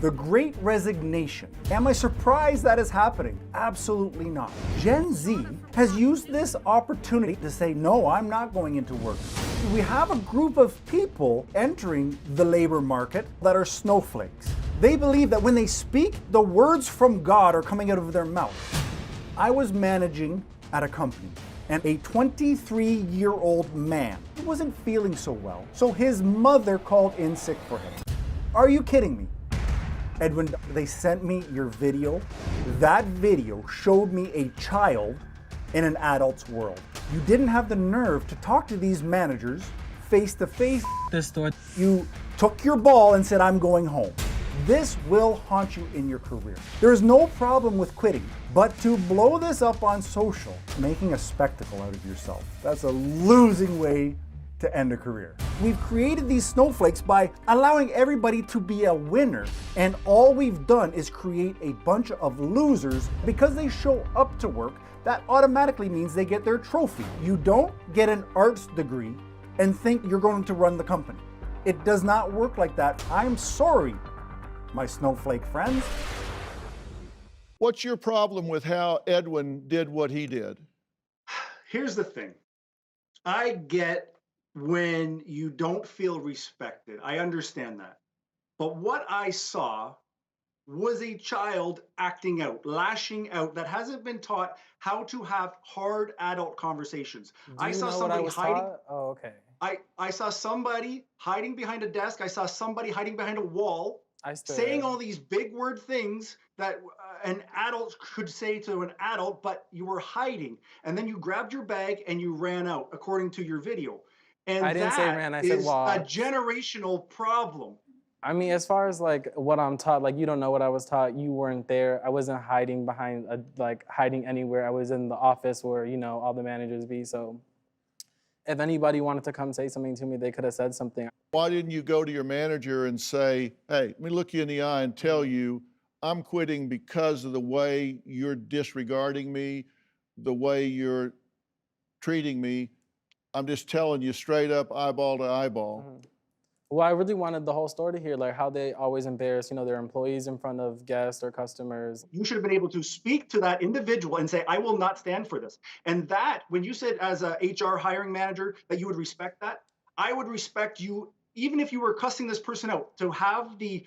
The Great Resignation. Am I surprised that is happening? Absolutely not. Gen Z has used this opportunity to say, no, I'm not going into work. We have a group of people entering the labor market that are snowflakes. They believe that when they speak, the words from God are coming out of their mouth. I was managing at a company, and a 23-year-old man wasn't feeling so well, so his mother called in sick for him. Are you kidding me? Edwin, they sent me your video. That video showed me a child in an adult's world. You didn't have the nerve to talk to these managers face to face. You took your ball and said, I'm going home. This will haunt you in your career. There's no problem with quitting, but to blow this up on social, making a spectacle out of yourself, that's a losing way to end a career. We've created these snowflakes by allowing everybody to be a winner, and all we've done is create a bunch of losers. Because they show up to work, that automatically means they get their trophy. You don't get an arts degree and think you're going to run the company. It does not work like that. I'm sorry, my snowflake friends. What's your problem with how Edwin did what he did? Here's the thing. I get when you don't feel respected. I understand that. But what I saw was a child acting out, lashing out, that hasn't been taught how to have hard adult conversations. I saw somebody hiding. Oh, okay. I saw somebody hiding behind a desk. I saw somebody hiding behind a wall, saying all these big word things that an adult could say to an adult, but you were hiding. And then you grabbed your bag and you ran out, according to your video. And I didn't say ran, I said walk. A generational problem. I mean, as far as like what I'm taught, like you don't know what I was taught. You weren't there. I wasn't hiding behind hiding anywhere. I was in the office where, you know, all the managers be. So if anybody wanted to come say something to me, they could have said something. Why didn't you go to your manager and say, hey, let me look you in the eye and tell you I'm quitting because of the way you're disregarding me, the way you're treating me. I'm just telling you straight up, eyeball to eyeball. Mm-hmm. Well, I really wanted the whole story to hear, like how they always embarrass, you know, their employees in front of guests or customers. You should have been able to speak to that individual and say, I will not stand for this. And that, when you said as a HR hiring manager that you would respect that, I would respect you, even if you were cussing this person out, to have the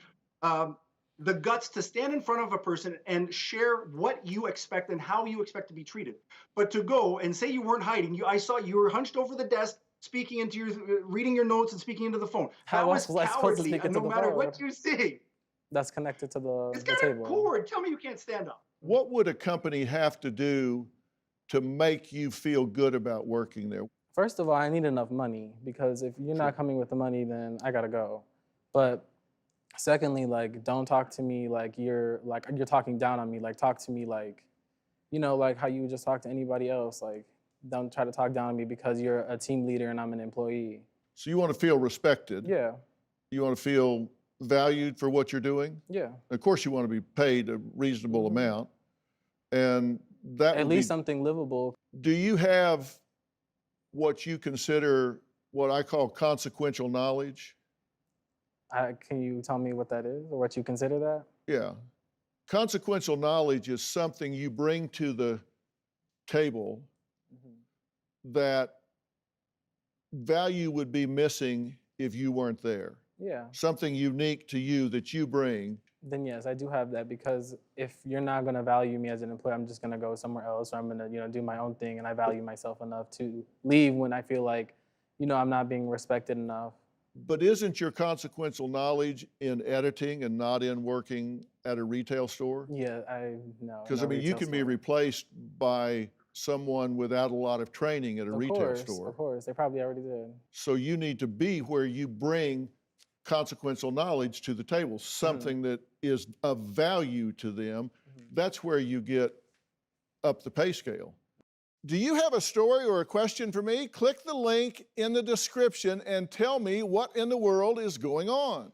guts to stand in front of a person and share what you expect and how you expect to be treated. But to go and say you weren't hiding, I saw you were hunched over the desk, speaking into your, reading your notes and speaking into the phone. That was cowardly, no matter what you say. That's connected to the it's got table. A cord. Tell me you can't stand up. What would a company have to do to make you feel good about working there? First of all, I need enough money, because if you're not coming with the money, then I gotta go. But secondly, like, don't talk to me like you're talking down on me. Like, talk to me like, you know, like how you would just talk to anybody else. Like, don't try to talk down on me because you're a team leader and I'm an employee. So you want to feel respected. Yeah. You want to feel valued for what you're doing. Yeah. Of course, you want to be paid a reasonable amount, and that at least something livable. Do you have what you consider what I call consequential knowledge? Can you tell me what that is, or what you consider that? Yeah. Consequential knowledge is something you bring to the table that value would be missing if you weren't there. Yeah. Something unique to you that you bring. Then yes, I do have that, because if you're not going to value me as an employee, I'm just going to go somewhere else, or I'm going to, you know, do my own thing, and I value myself enough to leave when I feel like, you know, I'm not being respected enough. But isn't your consequential knowledge in editing and not in working at a retail store? Yeah, I know. Because I mean, you can be replaced by someone without a lot of training at a retail store. Of course, they probably already did. So you need to be where you bring consequential knowledge to the table, something that is of value to them. That's where you get up the pay scale. Do you have a story or a question for me? Click the link in the description and tell me what in the world is going on.